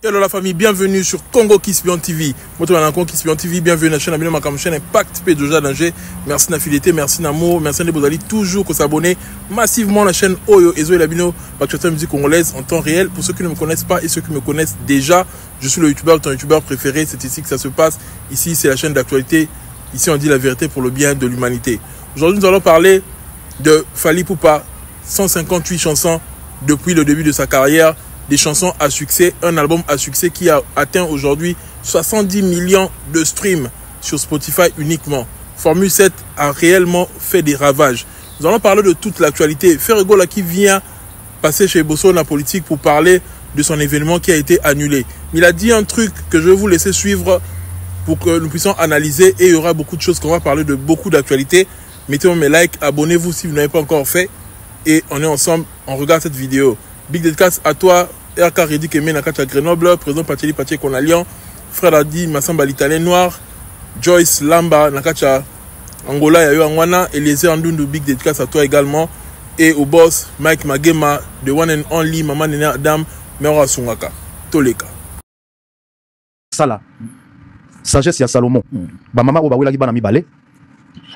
Et alors la famille, bienvenue sur Congo Kispion TV. Moi, je suis Congo Kispion TV, bienvenue à la chaîne, abonnez-vous à ma chaîne Impact P2J Danger. Merci d'affinité, merci d'amour, merci de vous aller toujours s'abonner massivement à la chaîne Oyo Ezo et Labino, la musique congolaise en temps réel. Pour ceux qui ne me connaissent pas et ceux qui me connaissent déjà, je suis le youtubeur, ton youtubeur préféré, c'est ici que ça se passe. Ici, c'est la chaîne d'actualité. Ici, on dit la vérité pour le bien de l'humanité. Aujourd'hui, nous allons parler de Fally Ipupa, 158 chansons depuis le début de sa carrière. Des chansons à succès, un album à succès qui a atteint aujourd'hui 70 millions de streams sur Spotify uniquement. Formule 7 a réellement fait des ravages. Nous allons parler de toute l'actualité. Ferrego là qui vient passer chez Bosso la politique pour parler de son événement qui a été annulé. Il a dit un truc que je vais vous laisser suivre pour que nous puissions analyser et il y aura beaucoup de choses qu'on va parler de beaucoup d'actualités. Mettez-moi mes likes, abonnez-vous si vous n'avez pas encore fait et on est ensemble, on regarde cette vidéo. Big dédicace à toi, RK Redi Kemé Nakacha Grenoble, président Pacheli Paché Konalian, frère Adi Massamba l'Italien Noir, Joyce Lamba Nakacha Angola Yayo Angwana, Eliezer Andundu, big dédicace à toi également, et au boss Mike Magema, The One and Only, Maman Nene Adam, Mera Sungaka, Toleka. Sala, sagesse ya Salomon, ba mama o ba wela ki bana mibale,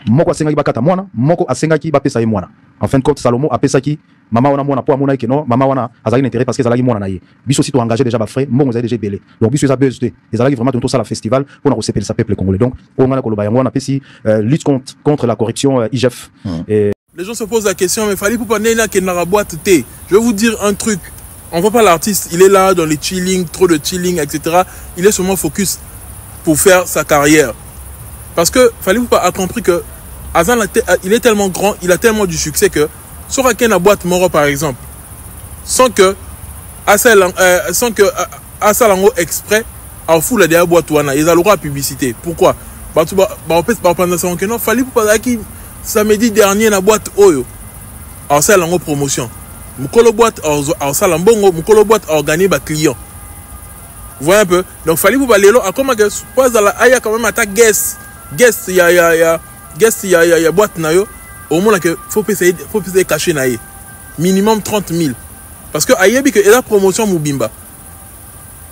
moko asenga ki bakata mwana, moko asenga ki bapesa ye mwana. En fin de compte, Salomon a pesa ki maman wana mwana po amona ke non, maman wana azali intérêt parce que azali mwana na ye. Biso aussi to engagé déjà ba frère, mbongo azali déjà belé. Donc biso za besoin, ezali vraiment tout ça la festival pour na recéper le peuple congolais. Donc on a koloba yango na pesi lutte contre la corruption IGF. Et les gens se posent la question, mais Fally Ipupa nena ke na boîte té. Je vais vous dire un truc. On voit pas l'artiste, il est là dans les chilling, trop de chilling, etc. Il est seulement focus pour faire sa carrière. Parce que Fally Ipupa a compris que Azan, il est tellement grand, il a tellement du succès que sur la boîte Moro par exemple, sans que Asalango exprès en fout la dernière boîte wana, ils ont le droit à publicité. Pourquoi? Non, Fally Ipupa qui samedi dernier la boîte Oyo, Asalango promotion. Mukolo boîte Asalambongo, Mukolo boîte a gagné ba client. Vous voyez un peu? Donc Fally Ipupa lelo a comment que pas à la aya quand même attaque guest il y a boîte na yo au moins que faut payer caché na ye minimum 30 000 parce que ayebi que la promotion mubimba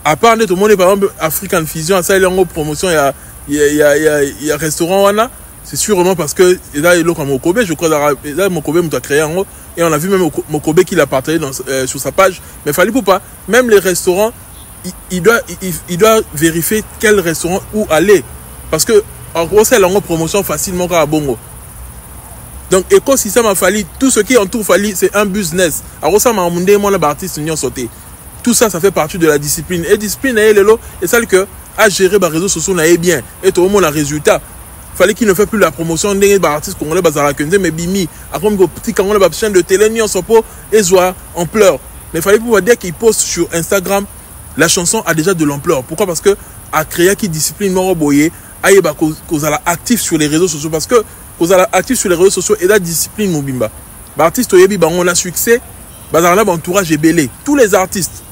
à part net au monde par exemple African Fusion ça il y a une promotion il y a restaurant wana c'est sûrement parce que là il est comme Mokobe je crois là Mokobe m'a créé en haut et on a vu même Mokobe qui l'a partagé sur sa page mais Fally Ipupa même les restaurants il doit vérifier quel restaurant où aller parce que en gros, c'est la promotion facilement à Bongo. Donc, écosystème a Fally, tout ce qui entoure Fally, c'est un business. Alors, ça m'a demandé, moi, l'artiste, sauté. Tout ça, ça fait partie de la discipline. Et discipline, et celle que à gérer les réseaux sociaux, n'a bien. Et tout le monde a résultat. Fallait qu'il ne fait plus la promotion des artistes congolais, mais Bimi, à comme petit Congolais, chaîne de télé, ni en sopo, et soit en pleurs. Mais il fallait pouvoir dire qu'il poste sur Instagram, la chanson a déjà de l'ampleur. Pourquoi? Parce que, à créer qui discipline, Moro Boye, qu'on a actif sur les réseaux sociaux parce que qu'on a actif sur les réseaux sociaux et la discipline mobimba artiste oyebi bango on a succès bazala entourage est belé tous les artistes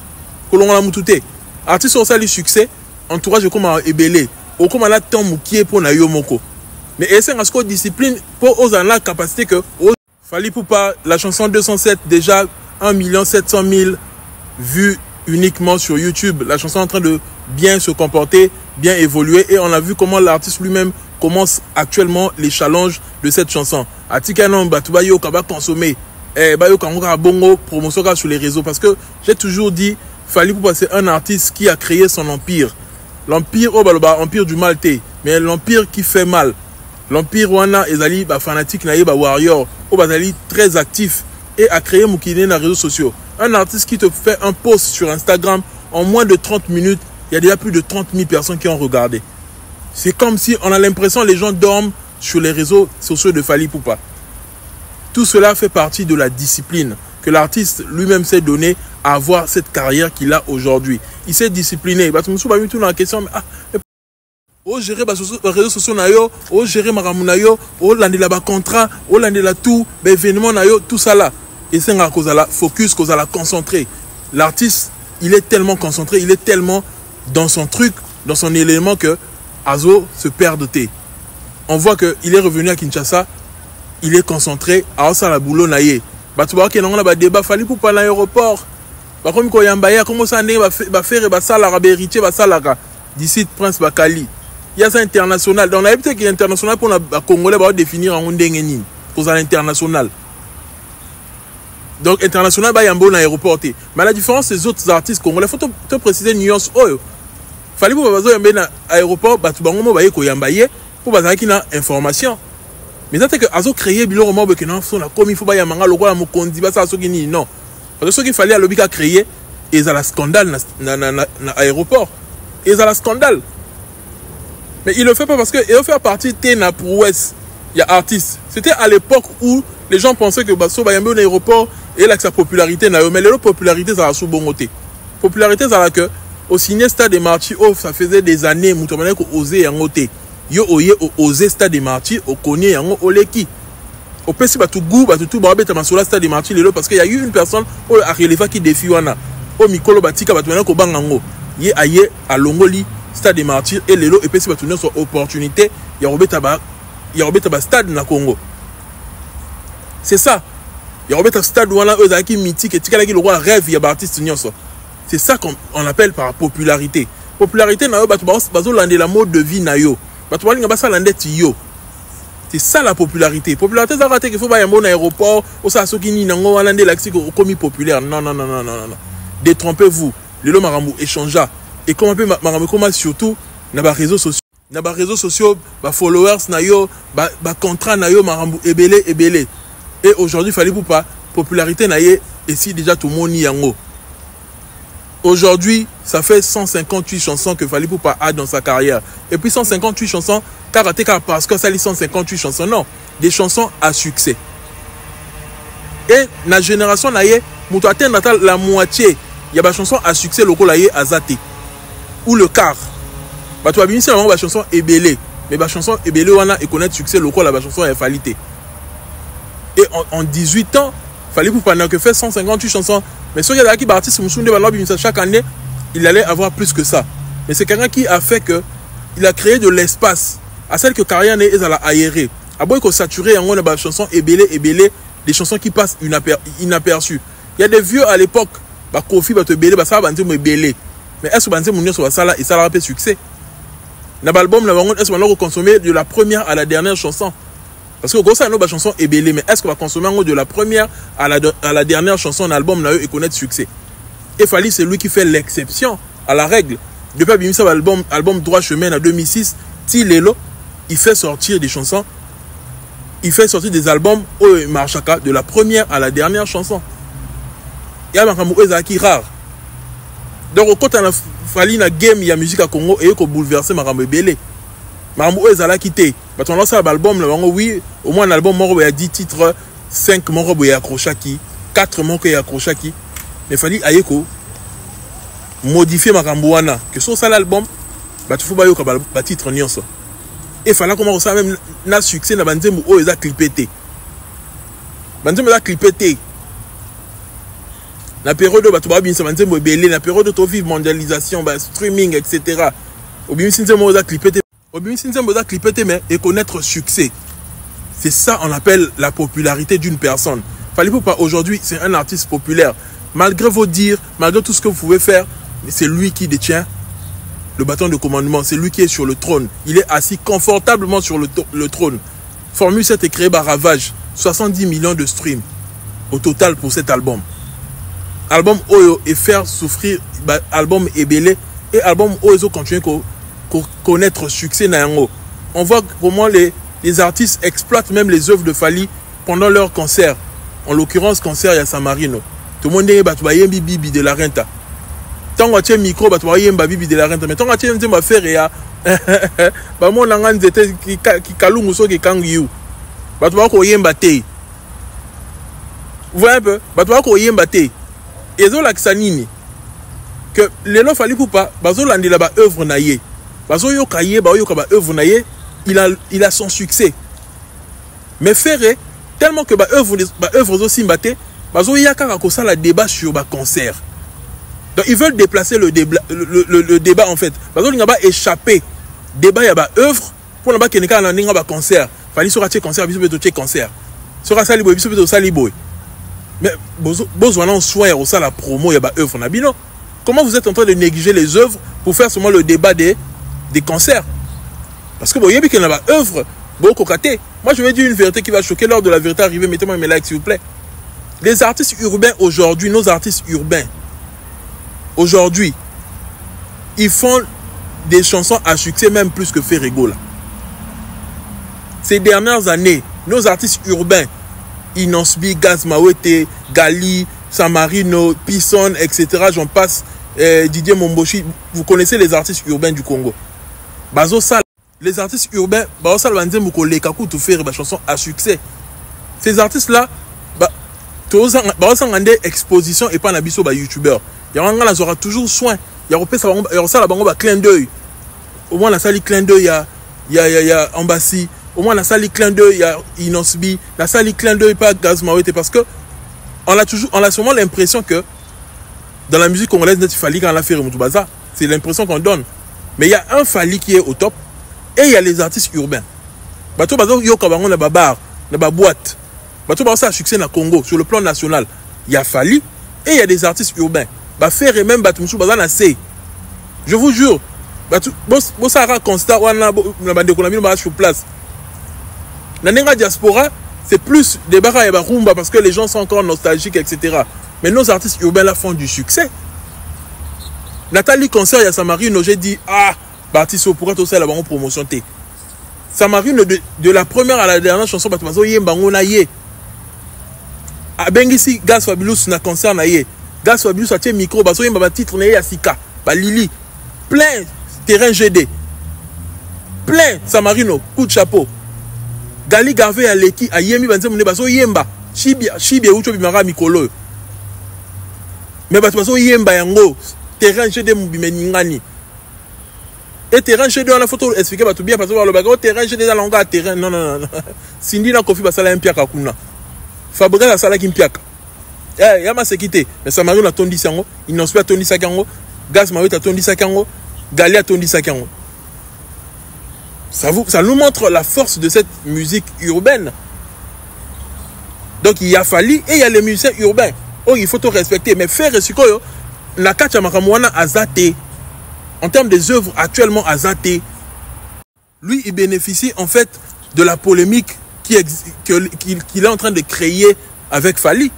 que l'on a mutouté artistes ont ça le succès entourage comme est belé au comme la temps mukie pour na yo moko mais essayer à ce que discipline pour aux la capacité que Fally Ipupa la chanson 207 déjà 1 700 000 vues uniquement sur YouTube la chanson est en train de bien se comporter bien évoluer et on a vu comment l'artiste lui-même commence actuellement les challenges de cette chanson. Atikanon batubayo kaba consommer bayo kangoka bongo promotion sur les réseaux parce que j'ai toujours dit Fally Ipupa c'est un artiste qui a créé son empire. L'empire empire du mal mais l'empire qui fait mal. L'empire wana ezali ba fanatique na ba warrior o bazali très actif et a créé mukine na réseaux sociaux. Un artiste qui te fait un post sur Instagram en moins de 30 minutes il y a déjà plus de 30 000 personnes qui ont regardé. C'est comme si on a l'impression que les gens dorment sur les réseaux sociaux de Fally Ipupa. Tout cela fait partie de la discipline que l'artiste lui-même s'est donné à avoir cette carrière qu'il a aujourd'hui. Il s'est discipliné. Je me suis pas mis tout dans la question. Oh, gérer les réseaux sociaux, oh, gérer Maramunayo, oh, l'année contrat, oh, l'année tout, événement, tout ça là. Et c'est un focus, qu'on a concentré. L'artiste, il est tellement concentré, il est tellement dans son truc, dans son élément que Azo se perd de thé. On voit qu'il est revenu à Kinshasa, il est concentré, à ça la boulot naïe. Batouba qui n'a pas débat, Fally Ipupa à l'aéroport. comme ko yambaya comment ça ndenge ba faire ba sala ba héritier ba salaka d'ici Prince Bakali. Il y a ça international. Donc on a peut-être international pour les Congolais va définir en ndenge nini pour l'international. Donc international ba yambo na aéroport. Mais la différence des autres artistes congolais faut te préciser nuance oyo. Fallait pour bazo yambe na aéroport ba tubango mo ba yeko yambaye pour bazaki na information. Mais ça c'est que azo créer bilo mo be que non so na comme il faut ba yamanga lokola mo kondi ba ça so kini non. Parce que ce qu'il fallait à l'obika créer et ça la scandale na aéroport. Et ça la scandale. Mais il le fait pas parce que il fait partie de prouesse. Il y a artistes. C'était à l'époque où les gens pensaient que Basso Bayambe au aéroport et là que sa popularité n'a eu. Mais la popularité ça a sous bon côté. Popularité ça a que au signé Stade des Martyrs, ça faisait des années Moutomane ko osé en côté. Yo oye osé Stade des Martyrs, au connaît en oleki. Au PC ba tout goût, ba tout barbe tamasola Stade des Martyrs lelo parce qu'il y a eu une personne au Arelefa qui défie wana. Au Mikolo Batika ba tout ko bangango. Yé aye à Longoli Stade des Martyrs et lelo et PC ba tout sur opportunité, ya robeta ba stade na Congo. C'est ça. Il y a un stade où on a un mythique et qui le roi rêve, il y a un artiste. C'est ça qu'on appelle par popularité. Popularité, c'est la mode de vie. C'est ça la popularité. Popularité, c'est qu'il faut aller à un aéroport, au Sasokini, au Hollande, comme populaire. Non. Détrompez-vous. Le lot maramou échangea. Et comment surtout dans les réseaux sociaux. Dans les réseaux sociaux, les followers, les contrats, maramou ébélé. Et aujourd'hui, il fallait pour pas popularité naïe et si déjà tout le monde y en haut. Aujourd'hui, ça fait 158 chansons que fallait pour pas a dans sa carrière. Et puis 158 chansons, parce que ça lit 158 chansons, non, des chansons à succès. Et la génération naïe, nous atteindre la moitié, il y a des chansons à succès local naïe à Zate ou le quart. Bah tu as bien sûr la chanson ébélé, mais la chanson ébélé on a et connaître succès local la chanson est falité. Et en 18 ans, il fallait pour pendant que faire 158 chansons. Mais si il y a qui artiste chaque année, il allait avoir plus que ça. Mais c'est quelqu'un qui a fait que il a créé de l'espace à celle que carrière n'est à la aérée. À bout qu'on saturé en des chansons ébélé, des chansons qui passent inaperçues. Il y a des vieux à l'époque, bah Kofi va te bélé, bah ça va me bélé. Mais est-ce que mon sur ça là et ça a un succès. Dans l'album, est-ce qu'on va consommer de la première à la dernière chanson? Parce que gros ça nos chansons est belle, mais est-ce qu'on va consommer de la première à la dernière chanson d'album là et connaître succès? Et Fally c'est lui qui fait l'exception à la règle. Depuis Abimisa album Droit Chemin en 2006, Tilelo, il fait sortir des chansons, il fait sortir des albums au Marchaka de la première à la dernière chanson. Il y a un qui rare. Donc quand on a Fally na game il y a musique à Congo et qu'on bouleverser Marambo Belé. Marambo ezala quitté. Quand on lance l'album, oui, au moins un album, il y a 10 titres, 5 morceaux, il y a accrochaki, 4 morceaux, il y a accrochaki. Mais il fallait modifier ma rambouana. Que sur ça l'album, il faut que le titre n'y soit. Et il fallait comment ça même na succès, na banzem ou ils a clippé. Banzem a clippé. La période où tu vas bien se banzem ou belé, la période où tu vives mondialisation, streaming, etc. Au bien sinzem ou ils a clippé. Et connaître succès. C'est ça on appelle la popularité d'une personne. Fallait pas aujourd'hui, c'est un artiste populaire. Malgré vos dires, malgré tout ce que vous pouvez faire, c'est lui qui détient le bâton de commandement. C'est lui qui est sur le trône. Il est assis confortablement sur le trône. Formule 7 est créé par Ravage. 70 millions de streams au total pour cet album. Album Oyo et faire souffrir, album Ebélé et album Oyo continue connaître succès nayango. On voit comment les artistes exploitent même les œuvres de Fally pendant leur concert. En l'occurrence, concert il y a Samarino. Tout le monde dit que bibi de la renta. Tant que tu as un micro, tu as un bibi de la renta. Mais tant que tu as un affaire, il y a mon langue qui kalou qui kangiu. Tu vas un bâté. Vous voyez un peu? Tu vas un bâté. Et zo laksanini que les lois Fally pour pas, bazo landi la ba œuvre naie. Bazo yo kaye ba yo ka ba œuvre naie, il a son succès. Mais Ferré tellement que ba œuvre aussi mbaté, bazo yaka ka ça la débat sur ba concert. Donc ils veulent déplacer le débat en fait. Bazo linga ba échapper débat ya ba œuvre pour na ba keneka na ninga ba concert. Fally sera concert biso beto concert. Sera sali boy biso beto sali boy. Mais besoin en soin au ça la promo il y a œuvre nabino. Comment vous êtes en train de négliger les œuvres pour faire seulement le débat des concerts? Parce que vous voyez qu'il y a une œuvre beaucoup cocaté. Moi je vais dire une vérité qui va choquer lors de la vérité arrivée. Mettez-moi mes likes s'il vous plaît. Les artistes urbains aujourd'hui, nos artistes urbains aujourd'hui, ils font des chansons à succès même plus que Ferrego là. Ces dernières années, nos artistes urbains, Inosbi, Gaz Mawete, Gali, Samarino, Pisson, etc. J'en passe, Didier Momboshi. Vous connaissez les artistes urbains du Congo. Bazo Sal, les artistes urbains, Bazo Sal Banze Mukole, Kakou tout faire des chansons à succès. Ces artistes-là, Bazo Sangande exposition et pas n'abisso ba youtubeur. Il y aura toujours soin. Il y aura ça la bango clin d'œil. Au moins la salle clin d'œil, il y a Embassy. Au moins la salle clin d'œil, il y a Inosbi. La salle clin d'œil, pas Gaz Mawete. Parce que on a souvent l'impression que dans la musique congolaise, il fallait qu'on a fait Moutubaza. C'est l'impression qu'on donne. Mais il y a un Fali qui est au top et il y a les artistes urbains. Bato Bazo Yokabango na babar, na boîte. Bato Bazo a succès na Congo sur le plan national. Il y a Fali et il y a des artistes urbains. Faire et même Batumsou Baza na C. Je vous jure. Bossara constat wana na bande kolamino ba sur place. La Nenga diaspora, c'est plus des barra et barumba parce que les gens sont encore nostalgiques, etc. Mais nos artistes urbains là font du succès. Nathalie Concert, il y a Samarino, j'ai dit, Baptiste, pourquoi tu sais la banque promotion T. Samarino, de la première à la dernière chanson, Baptiste, Yembango na ye. A Bengisi, Gaz Fabulous na concert na ye. Gaz Fabulous a tient micro, Baptiste, Yemba titre na ye Asika, Lili. Plein terrain GD. Plein Samarino, coup de chapeau. Gali Garvey a leki a yemi banze mune baso yemba shibia ucho bimara mikolo mais baso yemba yango terrain chez des mubimengani et terrain chez dans la photo expliquer batu bien parce que le bago terrain chez dans longa terrain non Cindy na kofi basala impiaka kuna Fabrice la sala kimpiaka yama sekité mais Samarino a tondi sango Inosbi a tondi sakango Gaz Mawete a tondi sakango Gali a tondi sakango. Ça nous montre la force de cette musique urbaine. Donc il y a Fali et il y a les musiciens urbains. Oh, il faut tout respecter. Mais faire Sikoyo, Nakacha Makamwana a zaté. En termes des œuvres actuellement à zaté. Lui, il bénéficie en fait de la polémique qu'il est en train de créer avec Fali.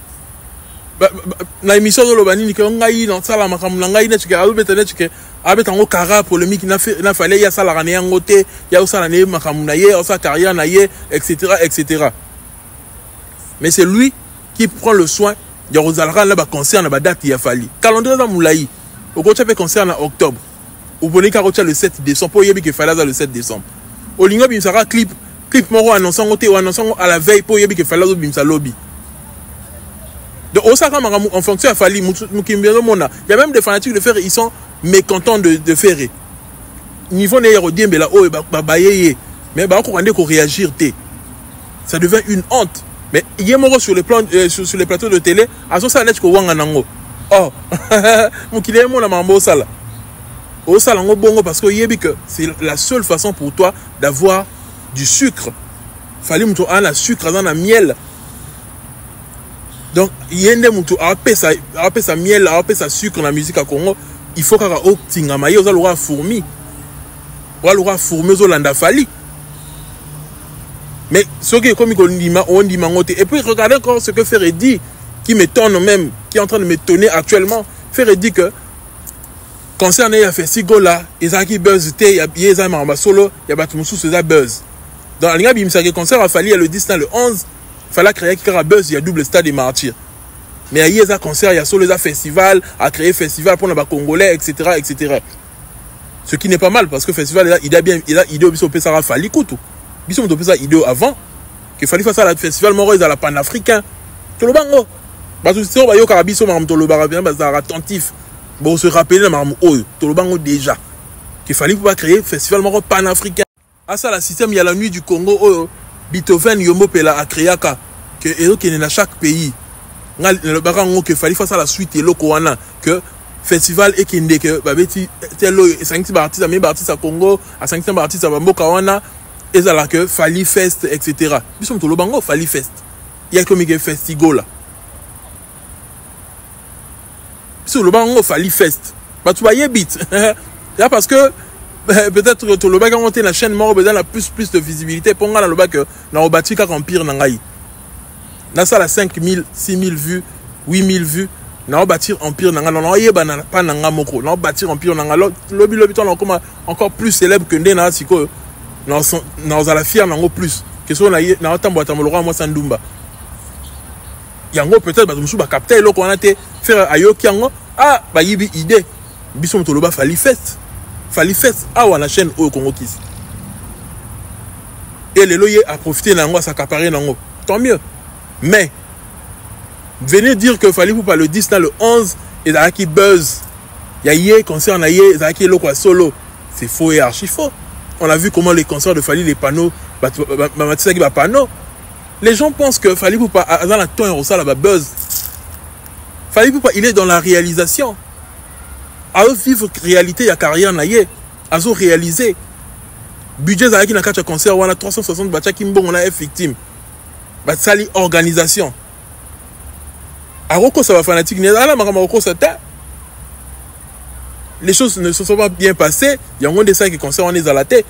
Na émission de Lobani que ngai dans sala makamuna ngai na chika albetene chike abetango kara polémique na fallait ya sala rane ngote ya usala ne makamuna ye osa carrière na ye etc. Mais c'est lui qui prend le soin de rozalra là ba concert na ba date ya Fali calendrier za moulayi au gocha fait concert en octobre au bonika gocha le 7 décembre pour yebi que Falaza le 7 décembre au lingo bimsara clip moro annonçant ngote ou annonçant à la veille pour yebi que Falaza bimsa lobby. Donc, en fonction de Fali, il y a même des fanatiques de Ferré, ils sont mécontents de Ferré. Niveau mais réagir, ça devient une honte. Mais il y a sur les plateaux de télé, à ce moment-là, oh, parce que c'est la seule façon pour toi d'avoir du sucre. Fali a la sucre, dans la miel. Donc, il y a des gens qui ont sa miel, sa sucre dans la musique à Congo. Il faut qu'il y ait un maillot, il y a fourmi. Il y a fourmi, il y a Fali. Mais ce qui est comme on dit, et puis regardez encore ce que Ferré dit, qui m'étonne même, qui est en train de m'étonner actuellement. Ferré dit que, concernant les festivals là, ils ont qui buzz, il y a des solo, il y a des buzz. Dans la ligne, il y a un concert à Fali, il y a le 10, le 11. Il fallait créer un buzz, il y a double stade des martyrs. Mais il y a des concerts, il y a solo des festivals, à créer festival pour les Congolais, etc. Ce qui n'est pas mal parce que le festival, il a idée au Pessara Fali Koutou. Il a idée avant qu'il fallait faire ça à festival, mais il y a la panafricain. Tout le bango. Parce que si on va y avoir un attentif, on se rappelle tout le bango déjà. Qu'il fallait pas créer festival panafricain. À ça, le système, il y a la nuit du Congo. Beethoven Yombo Pela a créé que est dans chaque pays. Le barango que fallait faire ça la suite et lokoana que festival et kinde que babeti telo 5 artistes même artistes à Congo à 5 artistes à Bamboka wana et ça là que Fali Fest etc. Bisum to lo bango Fali Fest. Il y a comme que festival là. sur le banc Fali Fest bah tu vas y bit là parce que peut-être que le bac a monté la chaîne mort besoin la plus de visibilité pour nga le bac na obati ka empire na ngai na ça la 5000 6000 vues 8000 vues na bâtir empire na nga non yeba na pas na nga moko na bâtir empire na nga lobby ton encore plus célèbre que ndena siko na za la fier nango plus que so na tambo tamolora moi sandumba yango peut-être ba musu ba capter eloko wana te faire ayoki yango ah ba yibi idée biso mtoloba Fali Fest awa na chaîne au Congo Kiss et le loyer a profité nango s'accaparer nango tant mieux mais venez dire que Fali Poupa le 10 dans le 11 et dans qui buzz il y a concert na yé dans qui lokwa solo c'est faux et archi faux. On a vu comment les concerts de Fali les panneaux panneaux les gens pensent que Fali Poupa dans la ton et ça la buzz Fali Poupa il est dans la réalisation à vivre réalité ya carrière na yé à zo réaliser budget za qui na kacha concert wana 360 bacha kimbo on a victime ba sali organisation Aroko ça va fanatique les choses ne se sont pas bien passées il y a un de ça qui concerne on est à la tête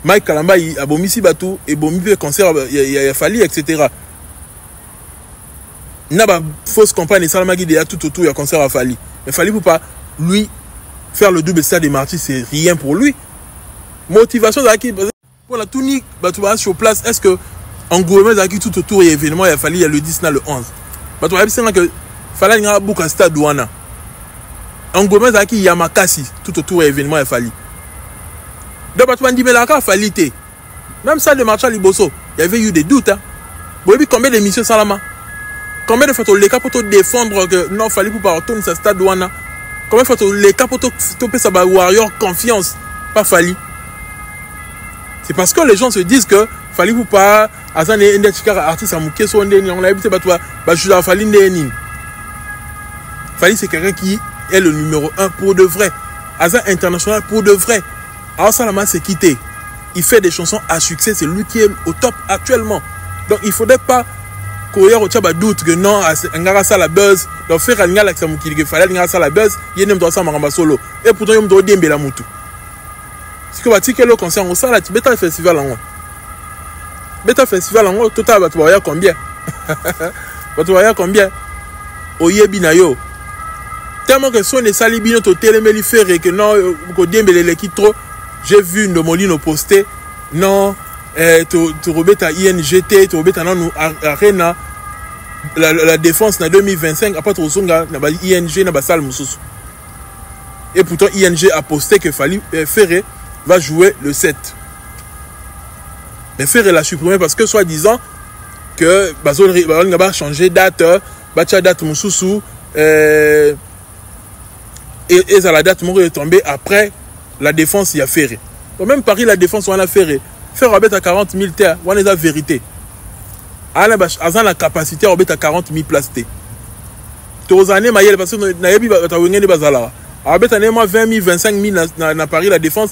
Mike Kalamba il a bomi si batou et bomi le concert il a fallu etc. n'a pas fausse campagne ça m'a guidé tout autour il y a concert à Fali mais Fali pour pas lui faire le double stade des martyrs c'est rien pour lui motivation pour la tunique tu vas sur place est-ce que en gouvernement tout autour il y a événement il a fallu il y a le 10 le 11 tu vas dire que Fali n'a pas stade douana en gouvernement il y a Makasi tout autour de l'événement il fallait donc tu vas dire mais là Fali même ça de marché à Liboso il y avait eu des doutes hein vous voyez combien d'émissions Salama combien de fois les cas pour te défendre que non Fali pour pas retourner ce stade douana combien de fois les cas pour te stopper ça warrior confiance pas Fali c'est parce que les gens se disent que Fali pour pas Azan et Ndechika artiste à Mouké on a habité je Fali Ndénin Fali c'est quelqu'un qui est le numéro 1 pour de vrai Azan international pour de vrai alors Salama s'est quitté il fait des chansons à succès c'est lui qui est au top actuellement donc il faudrait pas qu'il y ait doute que non Ngara ça la buzz donc faire un gars qui que Fali Ngara ça la buzz il n'aime pas ça maramba solo et pourtant il me doit dire la moutou ce que va dire que le concert on ça la Beta Festival en Beta Festival en total va te combien va te combien oyebi na yo tellement que son les salibino to téléméli faire que non ko dembele qui trop j'ai vu Ndomolino poster non tu rebeta INGT tu rebeta non arena la défense na 2025 après to zonga na ba ING na ba salle mususu et pourtant ING a posté que Fali Ferré va jouer le 7 mais Ferré l'a supprimé parce que soi-disant que Bazol va changer date bacha date mususu et ça la date est tombée après la défense il y a Ferré donc même Paris la défense on a Ferré à 40 000 terres on est la vérité à la capacité à 40 000 places tous les années parce que nayebi batawengene bazala à 20 000 25 000 na Paris la défense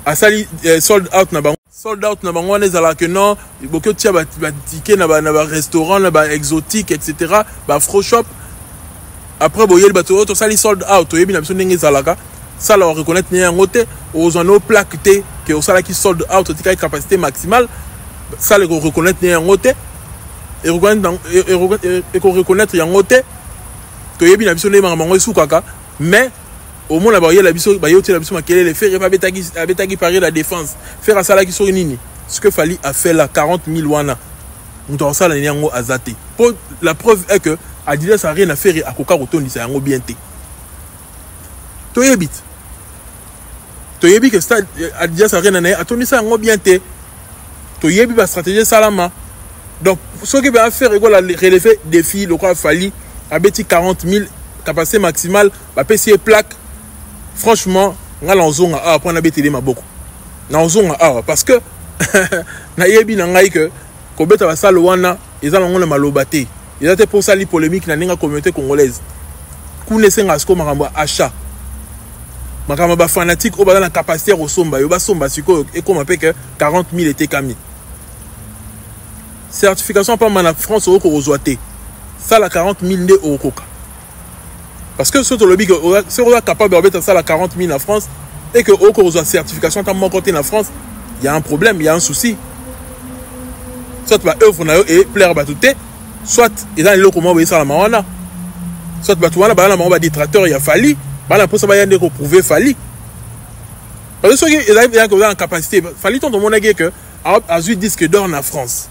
a sali sold out na bango on est là que non beaucoup tia ba ticket na ba restaurant na ba exotique etc ba fro shop après boyel bato to sali sold out yebi na biso ndenge zalaka ça la reconnaître ni en côté aux en plaque T que au sala qui sold out tika capacité maximale ça le reconnaître ni en côté et reconnaître en côté to yebi na biso ndenge mango esukaka mais au moins la barrière la biso bayoti la biso makele les faire pas betagi parer la défense faire à sala qui sur nini ce que Fali a fait là 40 000 wana on doit ça la nyango azate pour la preuve est que Adidas a rien à faire à koka rotondi ça yango bien té to yebi que ça Adidas a rien à atondi ça yango bien té to yebi ba stratégie salama donc ce qui va faire égale relever défi le quoi Fali a beti 40 000 capacité maximale ba PC plaque franchement ngala nzonga après na betele maboko na nzonga parce que na yebi na ngai que ko beta ba sala wana ezala ngona maloba te ezate pour ça li polémique na ninga communauté congolaise kunesenga sko makambo achat makambo ba fanatique o ba na capacité au somba yo ba somba siko et comme pe que 40 000 était kami certification pas mana France au ko ozoate ça la 40 000 nde au koka Parce que ce lobby, si on est capable de mettre ça à 40 000 en France et que au cours de la certification, tant mon côté en France, il y a un problème, il y a un souci. Soit bah eux font et plaire à tout, soit ils ont le comment ça la mawana. Soit bah tout là bah la mawana détracteur il a fallu, bah la pour ça bah y a des reprouver fallu. Parce que ceux qui ont en capacité, fallu tant de mon avis que a eu disque d'or en France,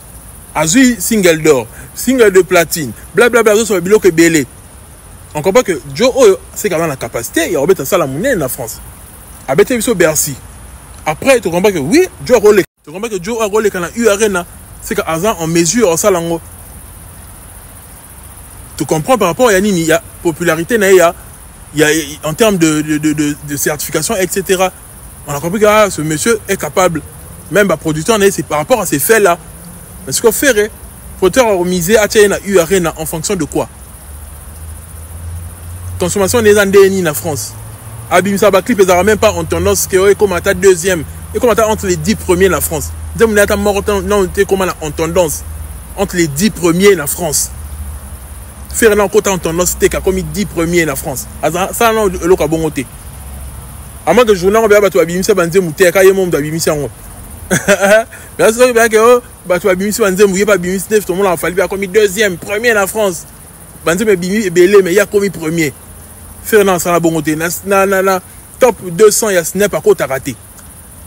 a eu single d'or, single de platine, blablabla sur le bilan que belé. On comprend que Joe c'est quand même la capacité, il y a remettre ça la monnaie en France. A bêté sur Bercy. Après tu comprends que oui, Joe a rolé. Tu comprends que Joe a rolé quand il y a eu arena, c'est qu'à en mesure ça lango. Tu comprends par rapport à Yanini, il y a popularité, il y a en termes de certification, etc. On a compris que ce monsieur est capable, même producteur, c'est par rapport à ces faits-là. Mais ce qu'on ferait, producteur miser à Tchaïna URN en fonction de quoi? Consommation des années en France. Abim Sabakli pesera même pas en tendance que est comme à deuxième. Et comme à entre les 10 premiers en France. Non, c'est comme en tendance entre les 10 premiers en France. Faire un côté en tendance, c'était comme les 10 premiers en France. Ça, non, le cas bon côté. À moins que le journal, on va battre Abimisa Banzé Mouté, quand il y a un monde d'Abimisa. Mais c'est vrai que battre Abimisa Banzé Mouté, pas Abimisa, tout le monde a fallu comme deuxième, premier en France. Banzé Mouté est belé, mais il y a comme premier. Faire un ça, la bon côté. Top 200, il y a Snap à côté à rater.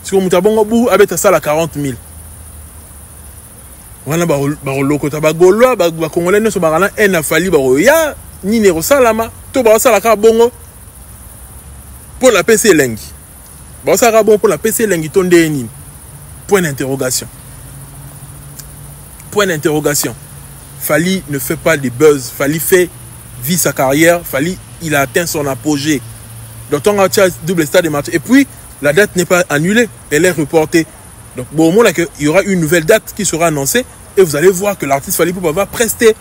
Si on a bon bout, avec ça, la 40 000. Voilà, le côté Bagolois, Congolais, ne sont pas là, un a fallu, ya, ni ne salama, tout va ça la bongo. Pour la PC Lengi. Bon, ça sera bon pour la PC Lengi, ton déni. Point d'interrogation. Point d'interrogation. Fali ne fait pas de buzz. Fali fait vit sa carrière. Fali, il a atteint son apogée. Donc, on a double stade de match. Et puis, la date n'est pas annulée. Elle est reportée. Donc, bon, au moment il y aura une nouvelle date qui sera annoncée. Et vous allez voir que l'artiste Fali Poupa va prester.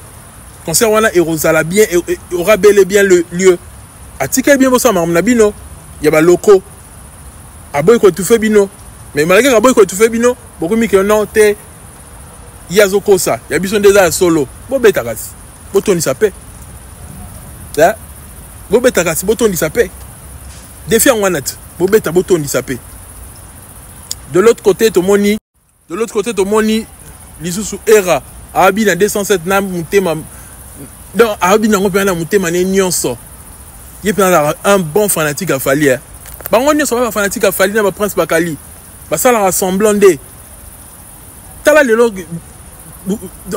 Concert Wana et Rosala bien, et aura bel et bien le lieu. A Tika bien, ça m'a bino. Il y a des locaux. Aboy ko tu fais bino. Mais malgré que aboy ko tu fais bino, beaucoup mi que non te yazoko ça. Il y a besoin déjà solo. Bo betagas. Bo toni sapé. Là. Bo betagas, bo toni sapé. Défi en wanat. Bo beta bo toni sapé. De l'autre côté to moni, lisusu era. Abi na 207 na mutema. Donc abi na ngopé na mutema ne nyonso. Il y a un bon fanatique à Fali. On est un fanatique à Fali, dans Prince Bakali. Ça la rassemblant des.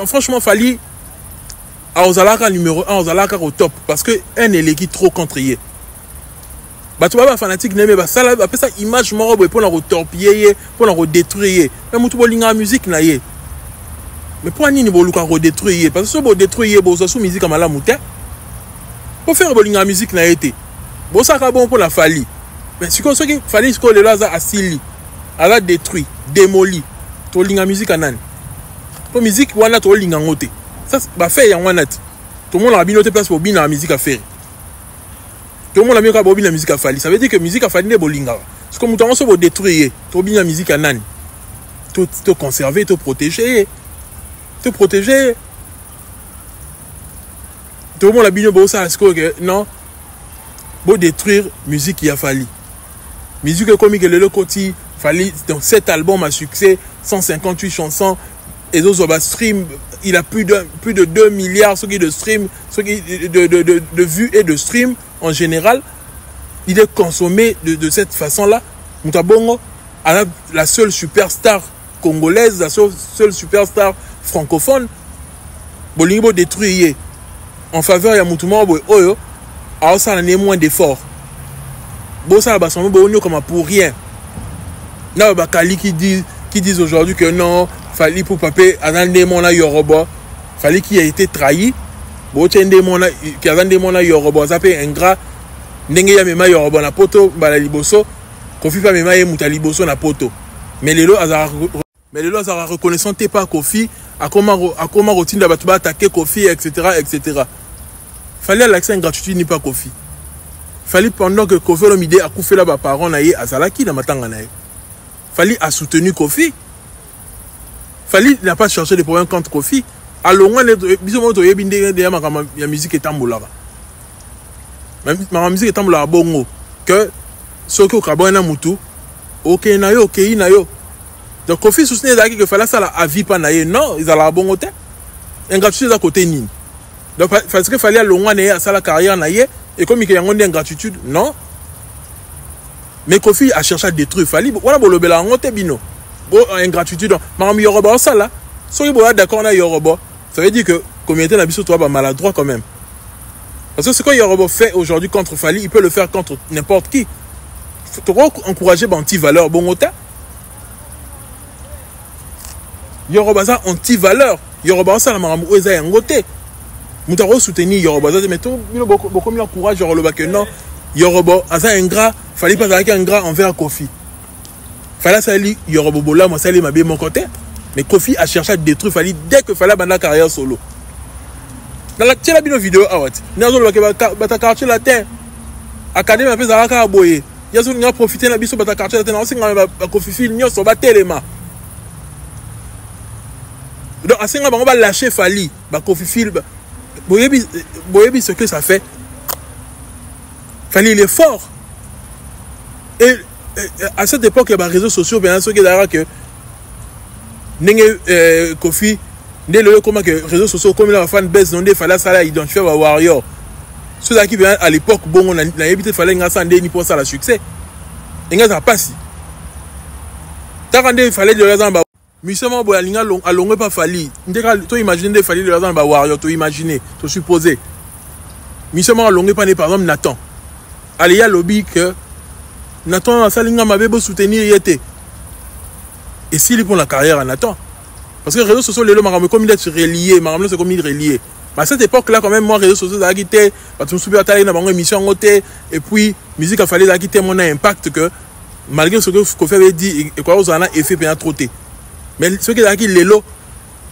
Franchement, Fali, à Ozalaka numéro 1, Ozalaka au top. Parce que un est l'équipe trop contrié. Tu vois, fanatique, mais ça, après ça, image mort pour la torpiller, pour la détruire. Mais tu vois, la musique, na ye. Mais pour un niveau, le détruire. Parce que si vous détruire, vous avez musique comme la mouté. Pour faire la musique n'a été bon ça bon pour la Fali mais si qu'on qui Fali ce que le laza asili elle a détruit démoli to linga musique anan pour musique wana to linga ngote ça va faire ya wana tout le monde a binoté place pour bien la musique à faire tout le monde a mis ka bobine la musique à Fali ça veut dire que musique à Fali ne bolinga c'est comme on se détruire to bien la musique anan te conserver te protéger tout le monde a bien beau ça que non pour détruire musique qui a fallu musique comme que le côté fallu donc cet album a succès 158 chansons et autres stream il a plus de 2 milliards ce qui de stream ce qui de vues et de stream en général il est consommé de cette façon là Mutabongo la seule superstar congolaise la seule superstar francophone bolingo détruire en faveur de Moutouma Oyo, alors ça n'a moins d'efforts. Bon, ça va comme pour rien. Là, Bakali qui disent aujourd'hui que non, Fali pour paper, Azandemona Yoruba, Fali qui a été trahi, Bon, qui a Azandemona Yoruba, ça fait ingrat, Nengeya Mema Yoruba na poto, Balaliboso, Kofi pa Mema Mutaliboso na poto. Mais les lots, Azara reconnaissant t'es pas Kofi, à comment routine de attaquer Kofi, etc. Fallait l'accès gratuit ni pas Kofi. Fallait pendant que Kofi Olomide a coupé là-bas parents naïe à Salaki dans matanga naïe. Fallait a soutenu Kofi. Fallait n'a pas cherché des problèmes contre Kofi. À loin de bisous moto yebinde de la musique est tambolara. ma musique est la bongo que ce que Kabona Moutou ok na yo donc Kofi soutient que fallait ça la vie pas naie non ils allaient la bongo te ingratitude à côté nini donc parce que fallait loin à ça la carrière naie et comme il y a une ingratitude non mais Kofi a cherché à détruire fallait voilà bon le bela ngote bino bon ingratitude mais Yoruba ça là soyez bon d'accord na Yoruba ça veut dire que communauté na biso toi ba maladroit quand même. Parce que ce que Yoruba fait aujourd'hui contre Fally, il peut le faire contre n'importe qui. Il faut encourager anti-valeur. Bon, Yoruba ça anti-valeur. Yoruba ça la maramou eza yangote. Moutaro soutenir Yoruba ça mais tout beaucoup mieux encourage Yoruba que non. Yoruba ça ingrat, Fally pas avec un ingrat envers Kofi. Fally ça li Yoruba bola moi ça li mabé mon côté. Mais Kofi a cherché à détruire Fally dès que Fally a carrière solo. Dans la telle vidéo awat nous avons quartier latin académie après zalaka aboye yazo nga profiter na biso bata quartier latin aussi nga Kofi fil nyoso ba telema donc asenga bango ba lâcher Fally ba Kofi fil boyebi ce que ça fait. Fally il est fort et à cette époque il y a des réseaux sociaux bien sûr que d'ailleurs que nenge Kofi dès le comment que réseaux sociaux comme la fan base non des fallait ça là identifier wa warrior ceux qui bien à l'époque bon on a évité fallait nga ça ni pour ça la succès et nga ça passe tarande fallait de raison ba misement boya linga alonge pas Fally ndeka to imaginer des fallait de raison ba warrior to imaginer to supposer misement alonge pas par exemple Nathan allez ya lobby que Nathan ça linga mabe bo soutenir yete et s'il pour la carrière à Nathan. Parce que les réseaux sociaux, les gens comme il est relié, c'est comme il est relié. Mais à cette époque-là, quand même, moi, les réseaux sociaux, ça a quitté, parce que je me souviens dans une émission, et puis, musique a fallu quitter mon impact que, malgré ce que Kofi avait dit, et quoi, on a effet pendant trop. Mais ce qui est les lots,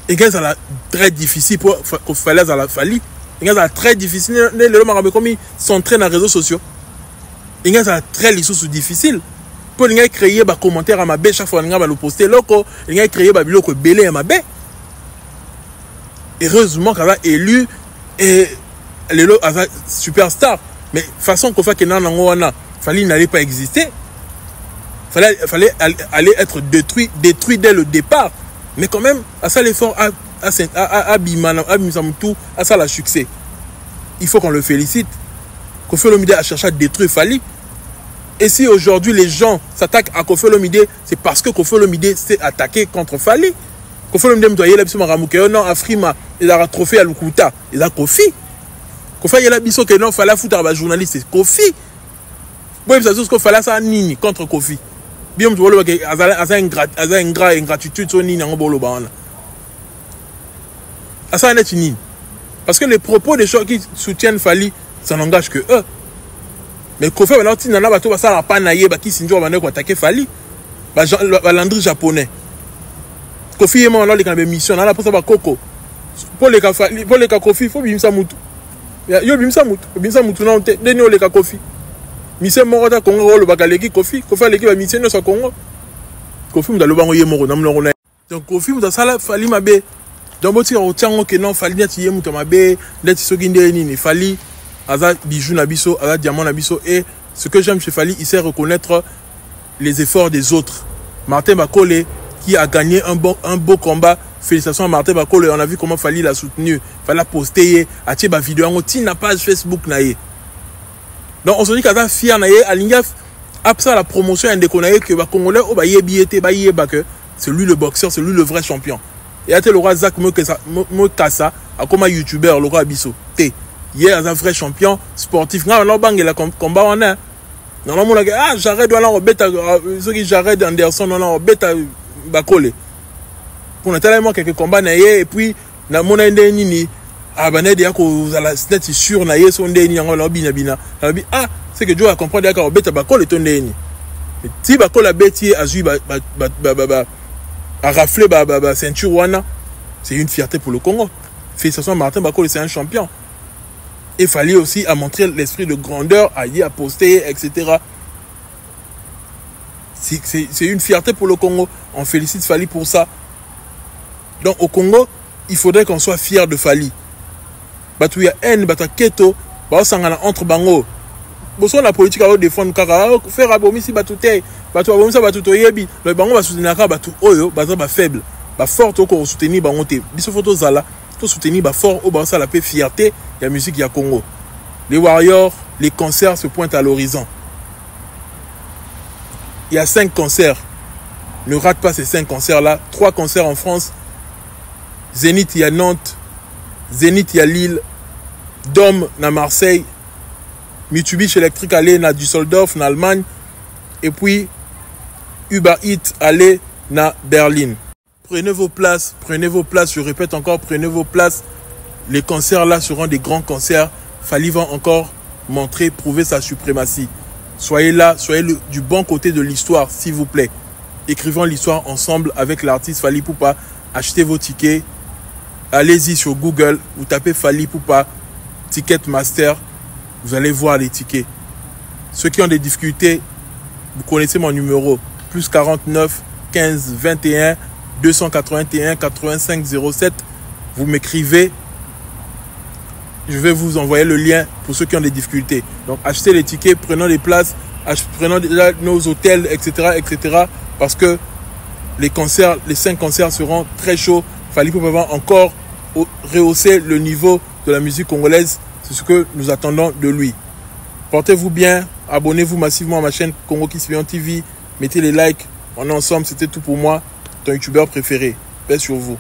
et que ça très difficile pour qu'on fallait à la Fally, et que ça très difficile, les gens comme ils s'entraînent dans les réseaux sociaux, et que ça très difficile. Pour les créer des commentaires à ma baie chaque fois que le poster loco les créer des vidéos belé à ma baie heureusement qu'elle a élu et les lo superstar mais façon qu'on fait que non Fally n'allait pas exister fallait aller être détruit dès le départ mais quand même à ça l'effort à Bimana tout à ça la succès il faut qu'on le félicite Kofi Olomide a cherché à détruire Fally. Et si aujourd'hui les gens s'attaquent à Kofi Olomide, c'est parce que Kofi Olomide s'est attaqué contre Fally. Kofi Olomide me doit y aller sur Maramouke, non, Afrima, il a trophée à Lukuta, il a Kofi. Kofi y a la biso que non, Fally foutre à journaliste, c'est Kofi. Bon, il faut que Fally ça nini contre Kofi. Bien, tu vois, il y a ingratitude sur nini en bolo baana. Ça n'est nini. Parce que les propos des gens qui soutiennent Fally, ça n'engage que eux. Mais Kofi maintenant tu n'en as pas ça la panaye ba qui sinjo ba ko attaquer Fally ba landry japonais Kofi et moi on a les mission on a pour ça ba Coco pour les ka Kofi faut bimsa mutu yo bimsa mutu na onte deni o le ka Kofi mission moko ta Congo le bakaleki Kofi l'équipe ba mission no sa Congo Kofi mudalo bango ye moko na mlongo na donc Kofi muta sala Fally mabe donc boti o tiango ke non Fally net ye muta mabe net soki ndeni ni Fally Aza bijou nabiso, Aza diamant nabiso et ce que j'aime chez Fally, il sait reconnaître les efforts des autres. Martin Bakole qui a gagné un beau combat. Félicitations à Martin Bakole. On a vu comment Fally l'a soutenu. Fally a posté, a tiré ma vidéo en outil na page Facebook naie. Donc on se dit qu'Aza fier naie, Alingaf après la promotion indéconnaille que ba Congolais au ba yebiete ba yeba que c'est lui le boxeur, c'est lui le vrai champion. Et à tel roi Zach Mokasa a comme un YouTuber le roi Bisso. Hier, un vrai champion sportif. Non, non, bang, il a combat en un. Non, non, ah, j'arrête, on bêta, ceux qui j'arrête Anderson, non, bêta, Bakole. Pour tellement quelques combats, et puis, na mon nini, ah, ben, il y a que la net sur naïe, son déni, en lobby, nabina. Ah, c'est que Dieu a compris, d'accord, bêta, Bakole, ton déni. Si Bakole a bêti, a joué, a raflé, ceinture, wana, c'est une fierté pour le Congo. Félicitations, Martin Bakole, c'est un champion. Et Fally aussi à montrer l'esprit de grandeur, à y poster, etc. C'est une fierté pour le Congo. On félicite Fally pour ça. Donc au Congo, il faudrait qu'on soit fier de Fally. Batouya haine, bata keto, ba sangana entre bango. boso la politique à défendre kaka faire abomisi batute batu abomisa batuto yebi le bango va soutenir ka batu oyo baza ba faible ba fort ko soutenir bango te biso photo zala to soutenir ba fort o ba ça la paix fierté la musique ya Congo. Les Warriors, les concerts se pointent à l'horizon. Il y a 5 concerts. Ne rate pas ces 5 concerts-là. 3 concerts en France. Zénith, il y a Nantes. Zénith, il y a Lille. Dôme, à Marseille. Mitsubishi Electric, allez, à Düsseldorf, en Allemagne. Et puis, Uber Eats, allez, à Berlin. Prenez vos places, je répète encore, prenez vos places. Les concerts-là seront des grands concerts. Fally va encore montrer, prouver sa suprématie. Soyez là, soyez du bon côté de l'histoire, s'il vous plaît. Écrivons l'histoire ensemble avec l'artiste Fally Ipupa. Achetez vos tickets. Allez-y sur Google, vous tapez Fally Ipupa, Ticketmaster, vous allez voir les tickets. Ceux qui ont des difficultés, vous connaissez mon numéro, plus 49 15 21 281 85 07. Vous m'écrivez. Je vais vous envoyer le lien pour ceux qui ont des difficultés. Donc, achetez les tickets, prenons les places, prenons nos hôtels, etc., etc. Parce que les concerts, les 5 concerts seront très chauds. Fally Ipupa va encore rehausser le niveau de la musique congolaise. C'est ce que nous attendons de lui. Portez-vous bien. Abonnez-vous massivement à ma chaîne Congo Kiss Vision TV. Mettez les likes. On est ensemble. C'était tout pour moi. Ton youtubeur préféré. Paix sur vous.